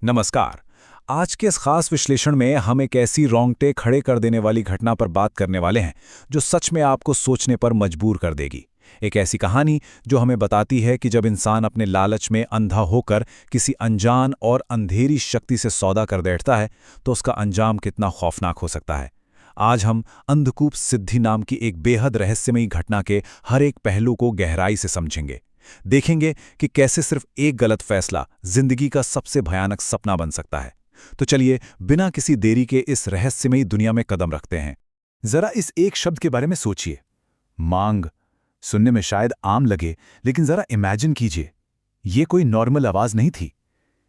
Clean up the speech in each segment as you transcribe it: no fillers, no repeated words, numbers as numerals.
नमस्कार। आज के इस खास विश्लेषण में हम एक ऐसी रोंगटे खड़े कर देने वाली घटना पर बात करने वाले हैं जो सच में आपको सोचने पर मजबूर कर देगी। एक ऐसी कहानी जो हमें बताती है कि जब इंसान अपने लालच में अंधा होकर किसी अनजान और अंधेरी शक्ति से सौदा कर बैठता है तो उसका अंजाम कितना खौफनाक हो सकता है। आज हम अंधकूप सिद्धि नाम की एक बेहद रहस्यमयी घटना के हर एक पहलू को गहराई से समझेंगे। देखेंगे कि कैसे सिर्फ एक गलत फैसला जिंदगी का सबसे भयानक सपना बन सकता है। तो चलिए बिना किसी देरी के इस रहस्यमयी दुनिया में कदम रखते हैं। जरा इस एक शब्द के बारे में सोचिए, मांग। सुनने में शायद आम लगे, लेकिन जरा इमेजिन कीजिए, ये कोई नॉर्मल आवाज नहीं थी।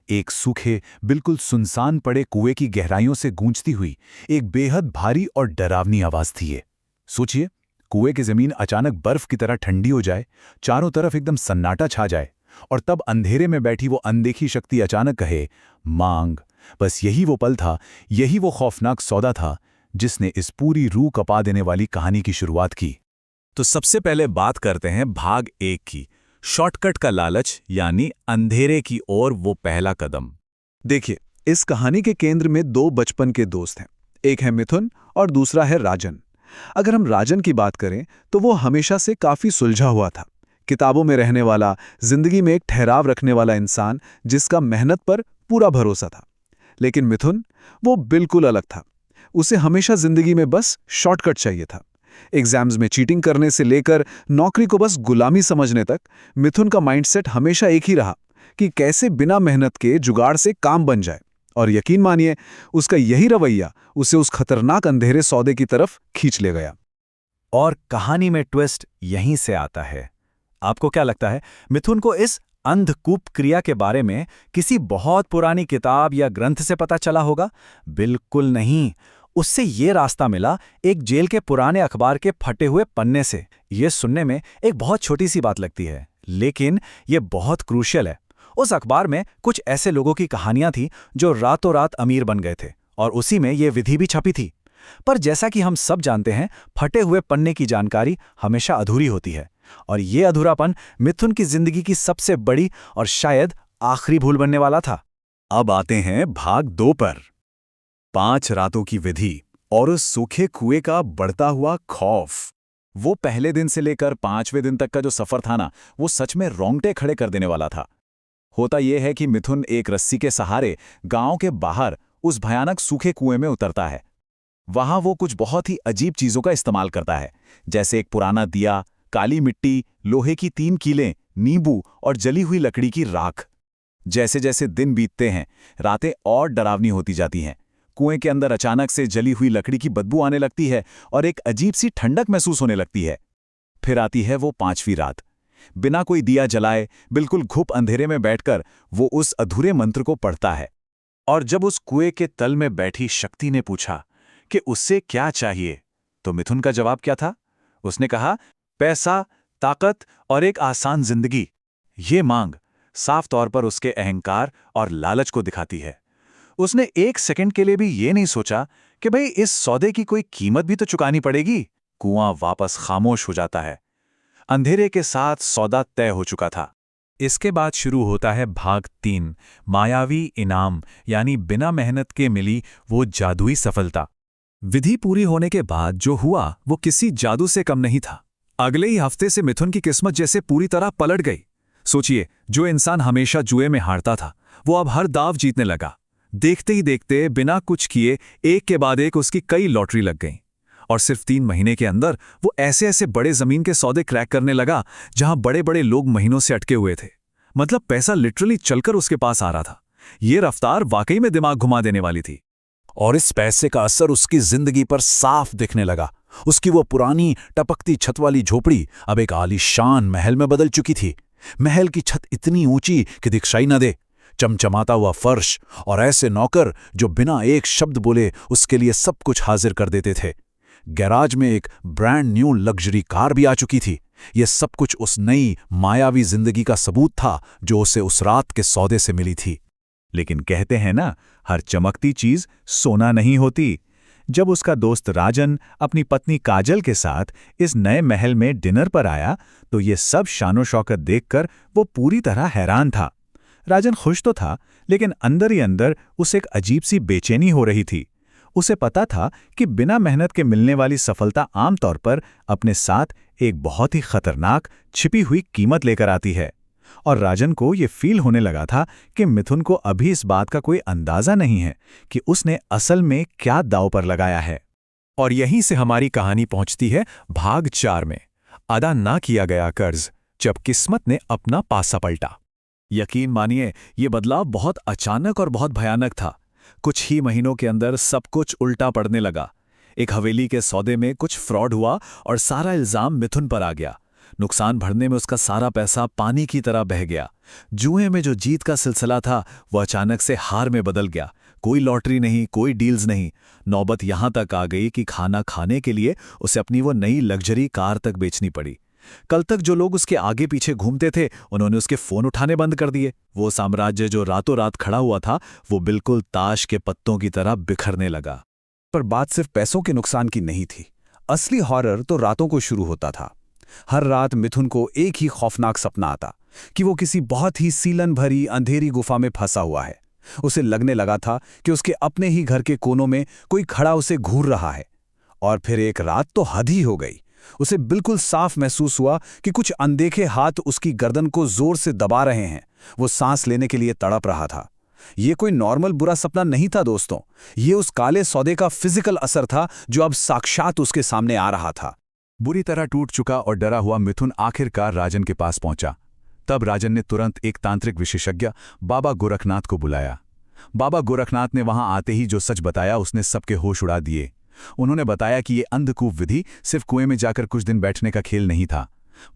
एक सूखे, बिल्कुल सुनसान पड़े कुएं की गहराइयों से गूंजती हुई एक बेहद भारी और डरावनी आवाज थी ये। सोचिए, कुएं की जमीन अचानक बर्फ की तरह ठंडी हो जाए, चारों तरफ एकदम सन्नाटा छा जाए, और तब अंधेरे में बैठी वो अनदेखी शक्ति अचानक कहे, मांग। बस यही वो पल था, यही वो खौफनाक सौदा था जिसने इस पूरी रूह कपा देने वाली कहानी की शुरुआत की। तो सबसे पहले बात करते हैं भाग 1 की, शॉर्टकट का लालच यानी अंधेरे की ओर वो पहला कदम। देखिए, इस कहानी के केंद्र में दो बचपन के दोस्त हैं। एक है मिथुन और दूसरा है राजन। अगर हम राजन की बात करें तो वो हमेशा से काफी सुलझा हुआ था। किताबों में रहने वाला, जिंदगी में एक ठहराव रखने वाला इंसान जिसका मेहनत पर पूरा भरोसा था। लेकिन मिथुन, वो बिल्कुल अलग था। उसे हमेशा जिंदगी में बस शॉर्टकट चाहिए था। एग्जाम्स में चीटिंग करने से लेकर नौकरी को बस गुलामी समझने तक मिथुन का माइंडसेट हमेशा एक ही रहा कि कैसे बिना मेहनत के जुगाड़ से काम बन जाए। और यकीन मानिए, उसका यही रवैया उसे उस खतरनाक अंधेरे सौदे की तरफ खींच ले गया। और कहानी में ट्विस्ट यहीं से आता है। आपको क्या लगता है, मिथुन को इस अंधकूप क्रिया के बारे में किसी बहुत पुरानी किताब या ग्रंथ से पता चला होगा? बिल्कुल नहीं। उससे ये रास्ता मिला एक जेल के पुराने अखबार के फटे हुए पन्ने से। ये सुनने में एक बहुत छोटी सी बात लगती है, लेकिन ये बहुत क्रूशियल है। उस अखबार में कुछ ऐसे लोगों की कहानियां थी जो रातों रात अमीर बन गए थे, और उसी में ये विधि भी छपी थी। पर जैसा कि हम सब जानते हैं, फटे हुए पन्ने की जानकारी हमेशा अधूरी होती है, और ये अधूरापन मिथुन की जिंदगी की सबसे बड़ी और शायद आखिरी भूल बनने वाला था। अब आते हैं भाग 2 पर, 5 रातों की विधि और उस सूखे कुएं का बढ़ता हुआ खौफ। वो पहले दिन से लेकर 5वें दिन तक का जो सफर था ना, वो सच में रोंगटे खड़े कर देने वाला था। होता यह है कि मिथुन एक रस्सी के सहारे गांव के बाहर उस भयानक सूखे कुएं में उतरता है। वहां वो कुछ बहुत ही अजीब चीजों का इस्तेमाल करता है, जैसे एक पुराना दिया, काली मिट्टी, लोहे की 3 कीलें, नींबू और जली हुई लकड़ी की राख। जैसे जैसे दिन बीतते हैं, रातें और डरावनी होती जाती हैं। कुएं के अंदर अचानक से जली हुई लकड़ी की बदबू आने लगती है और एक अजीब सी ठंडक महसूस होने लगती है। फिर आती है वो 5वीं रात। बिना कोई दिया जलाए, बिल्कुल घुप अंधेरे में बैठकर वो उस अधूरे मंत्र को पढ़ता है। और जब उस कुएं के तल में बैठी शक्ति ने पूछा कि उससे क्या चाहिए, तो मिथुन का जवाब क्या था? उसने कहा, पैसा, ताकत और एक आसान जिंदगी। ये मांग साफ तौर पर उसके अहंकार और लालच को दिखाती है। उसने एक सेकंड के लिए भी ये नहीं सोचा कि भाई इस सौदे की कोई कीमत भी तो चुकानी पड़ेगी। कुआं वापस खामोश हो जाता है। अंधेरे के साथ सौदा तय हो चुका था। इसके बाद शुरू होता है भाग 3, मायावी इनाम, यानी बिना मेहनत के मिली वो जादुई सफलता। विधि पूरी होने के बाद जो हुआ वो किसी जादू से कम नहीं था। अगले ही हफ्ते से मिथुन की किस्मत जैसे पूरी तरह पलट गई। सोचिए, जो इंसान हमेशा जुए में हारता था, वो अब हर दाव जीतने लगा। देखते ही देखते, बिना कुछ किए, एक के बाद एक उसकी कई लॉटरी लग गईं। और सिर्फ 3 महीने के अंदर वो ऐसे ऐसे बड़े जमीन के सौदे क्रैक करने लगा जहां बड़े बड़े लोग महीनों से अटके हुए थे। मतलब पैसा लिटरली चलकर उसके पास आ रहा था। ये रफ्तार वाकई में दिमाग घुमा देने वाली थी। और इस पैसे का असर उसकी जिंदगी पर साफ दिखने लगा। उसकी वो पुरानी टपकती छत वाली झोपड़ी अब एक आलीशान महल में बदल चुकी थी। महल की छत इतनी ऊंची कि दिखाई न दे, चमचमाता हुआ फर्श और ऐसे नौकर जो बिना एक शब्द बोले उसके लिए सब कुछ हाजिर कर देते थे। गैराज में एक ब्रांड न्यू लग्जरी कार भी आ चुकी थी। यह सब कुछ उस नई मायावी जिंदगी का सबूत था जो उसे उस रात के सौदे से मिली थी। लेकिन कहते हैं ना, हर चमकती चीज सोना नहीं होती। जब उसका दोस्त राजन अपनी पत्नी काजल के साथ इस नए महल में डिनर पर आया, तो ये सब शानो शौकत देखकर वो पूरी तरह हैरान था। राजन खुश तो था, लेकिन अंदर ही अंदर उसे एक अजीब सी बेचैनी हो रही थी। उसे पता था कि बिना मेहनत के मिलने वाली सफलता आमतौर पर अपने साथ एक बहुत ही खतरनाक छिपी हुई कीमत लेकर आती है। और राजन को ये फील होने लगा था कि मिथुन को अभी इस बात का कोई अंदाजा नहीं है कि उसने असल में क्या दांव पर लगाया है। और यहीं से हमारी कहानी पहुंचती है भाग 4 में, अदा ना किया गया कर्ज, जब किस्मत ने अपना पासा पलटा। यकीन मानिए, ये बदलाव बहुत अचानक और बहुत भयानक था। कुछ ही महीनों के अंदर सब कुछ उल्टा पड़ने लगा। एक हवेली के सौदे में कुछ फ्रॉड हुआ और सारा इल्जाम मिथुन पर आ गया। नुकसान भरने में उसका सारा पैसा पानी की तरह बह गया। जुए में जो जीत का सिलसिला था वो अचानक से हार में बदल गया। कोई लॉटरी नहीं, कोई डील्स नहीं। नौबत यहां तक आ गई कि खाना खाने के लिए उसे अपनी वो नई लग्जरी कार तक बेचनी पड़ी। कल तक जो लोग उसके आगे पीछे घूमते थे, उन्होंने उसके फोन उठाने बंद कर दिए। वो साम्राज्य जो रातों रात खड़ा हुआ था, वो बिल्कुल ताश के पत्तों की तरह बिखरने लगा। पर बात सिर्फ पैसों के नुकसान की नहीं थी। असली हॉरर तो रातों को शुरू होता था। हर रात मिथुन को एक ही खौफनाक सपना आता कि वो किसी बहुत ही सीलन भरी अंधेरी गुफा में फंसा हुआ है। उसे लगने लगा था कि उसके अपने ही घर के कोनों में कोई खड़ा उसे घूर रहा है। और फिर एक रात तो हद ही हो गई। उसे बिल्कुल साफ महसूस हुआ कि कुछ अनदेखे हाथ उसकी गर्दन को जोर से दबा रहे हैं। वो सांस लेने के लिए तड़प रहा था। ये कोई नॉर्मल बुरा सपना नहीं था दोस्तों, ये उस काले सौदे का फिजिकल असर था जो अब साक्षात उसके सामने आ रहा था। बुरी तरह टूट चुका और डरा हुआ मिथुन आखिरकार राजन के पास पहुंचा। तब राजन ने तुरंत एक तांत्रिक विशेषज्ञ बाबा गोरखनाथ को बुलाया। बाबा गोरखनाथ ने वहां आते ही जो सच बताया उसने सबके होश उड़ा दिए। उन्होंने बताया कि ये अंधकूप विधि सिर्फ कुएं में जाकर कुछ दिन बैठने का खेल नहीं था,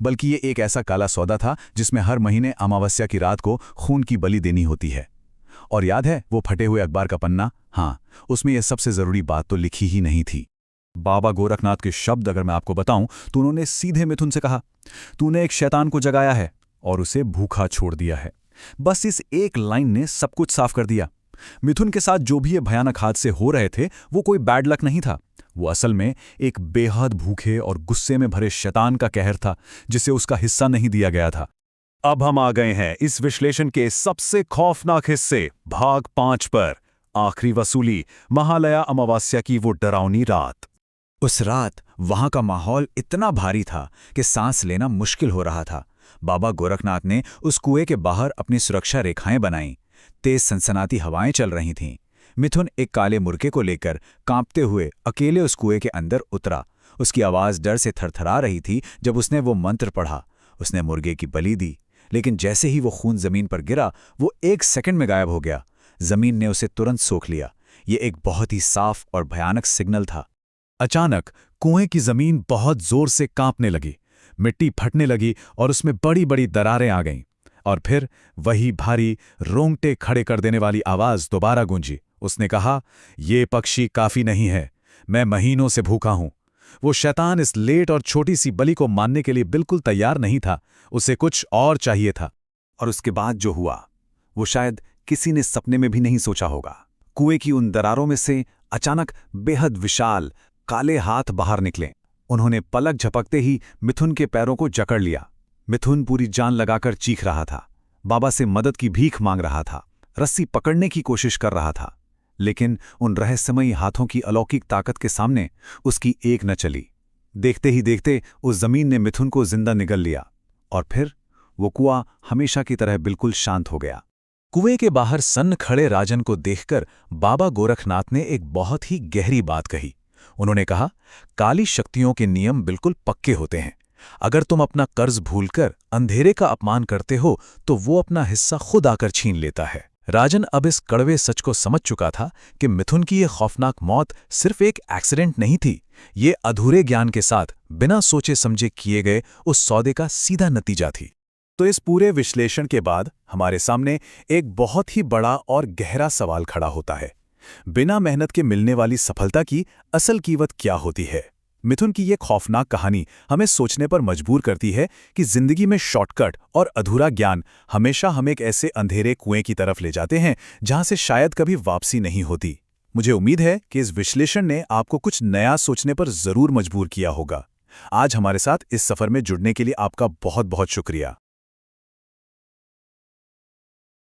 बल्कि ये एक ऐसा काला सौदा था जिसमें हर महीने अमावस्या की रात को खून की बलि देनी होती है। और याद है वो फटे हुए अखबार का पन्ना? हाँ, उसमें यह सबसे जरूरी बात तो लिखी ही नहीं थी। बाबा गोरखनाथ के शब्द अगर मैं आपको बताऊं तो उन्होंने सीधे मिथुन से कहा, तूने एक शैतान को जगाया है और उसे भूखा छोड़ दिया है। बस इस एक लाइन ने सब कुछ साफ कर दिया। मिथुन के साथ जो भी ये भयानक हादसे हो रहे थे वो कोई बैड लक नहीं था। वो असल में एक बेहद भूखे और गुस्से में भरे शैतान का कहर था जिसे उसका हिस्सा नहीं दिया गया था। अब हम आ गए हैं इस विश्लेषण के सबसे खौफनाक हिस्से, भाग 5 पर। आखिरी वसूली, महालया अमावस्या की वो डरावनी रात। उस रात वहां का माहौल इतना भारी था कि सांस लेना मुश्किल हो रहा था। बाबा गोरखनाथ ने उस कुएं के बाहर अपनी सुरक्षा रेखाएं बनाईं। तेज सनसनाती हवाएं चल रही थीं। मिथुन एक काले मुर्गे को लेकर कांपते हुए अकेले उस कुएं के अंदर उतरा। उसकी आवाज डर से थरथरा रही थी। जब उसने वो मंत्र पढ़ा, उसने मुर्गे की बलि दी, लेकिन जैसे ही वो खून जमीन पर गिरा, वो 1 सेकंड में गायब हो गया। जमीन ने उसे तुरंत सोख लिया। ये एक बहुत ही साफ और भयानक सिग्नल था। अचानक कुएं की जमीन बहुत जोर से कांपने लगी, मिट्टी फटने लगी और उसमें बड़ी बड़ी दरारें आ गईं। और फिर वही भारी, रोंगटे खड़े कर देने वाली आवाज दोबारा गूंजी। उसने कहा, ये पक्षी काफी नहीं है, मैं महीनों से भूखा हूं। वो शैतान इस लेट और छोटी सी बलि को मानने के लिए बिल्कुल तैयार नहीं था। उसे कुछ और चाहिए था। और उसके बाद जो हुआ वो शायद किसी ने सपने में भी नहीं सोचा होगा। कुएं की उन दरारों में से अचानक बेहद विशाल काले हाथ बाहर निकले। उन्होंने पलक झपकते ही मिथुन के पैरों को जकड़ लिया। मिथुन पूरी जान लगाकर चीख रहा था, बाबा से मदद की भीख मांग रहा था, रस्सी पकड़ने की कोशिश कर रहा था। लेकिन उन रहस्यमयी हाथों की अलौकिक ताकत के सामने उसकी एक न चली। देखते ही देखते उस जमीन ने मिथुन को जिंदा निगल लिया। और फिर वो कुआं हमेशा की तरह बिल्कुल शांत हो गया। कुएं के बाहर सन्न खड़े राजन को देखकर बाबा गोरखनाथ ने एक बहुत ही गहरी बात कही। उन्होंने कहा, काली शक्तियों के नियम बिल्कुल पक्के होते हैं। अगर तुम अपना कर्ज भूलकर अंधेरे का अपमान करते हो तो वो अपना हिस्सा खुद आकर छीन लेता है। राजन अब इस कड़वे सच को समझ चुका था कि मिथुन की ये खौफनाक मौत सिर्फ एक एक्सीडेंट नहीं थी। ये अधूरे ज्ञान के साथ बिना सोचे समझे किए गए उस सौदे का सीधा नतीजा थी। तो इस पूरे विश्लेषण के बाद हमारे सामने एक बहुत ही बड़ा और गहरा सवाल खड़ा होता है। बिना मेहनत के मिलने वाली सफलता की असल कीमत क्या होती है? मिथुन की ये खौफनाक कहानी हमें सोचने पर मजबूर करती है कि जिंदगी में शॉर्टकट और अधूरा ज्ञान हमेशा हमें एक ऐसे अंधेरे कुएं की तरफ ले जाते हैं जहां से शायद कभी वापसी नहीं होती। मुझे उम्मीद है कि इस विश्लेषण ने आपको कुछ नया सोचने पर जरूर मजबूर किया होगा। आज हमारे साथ इस सफर में जुड़ने के लिए आपका बहुत बहुत शुक्रिया।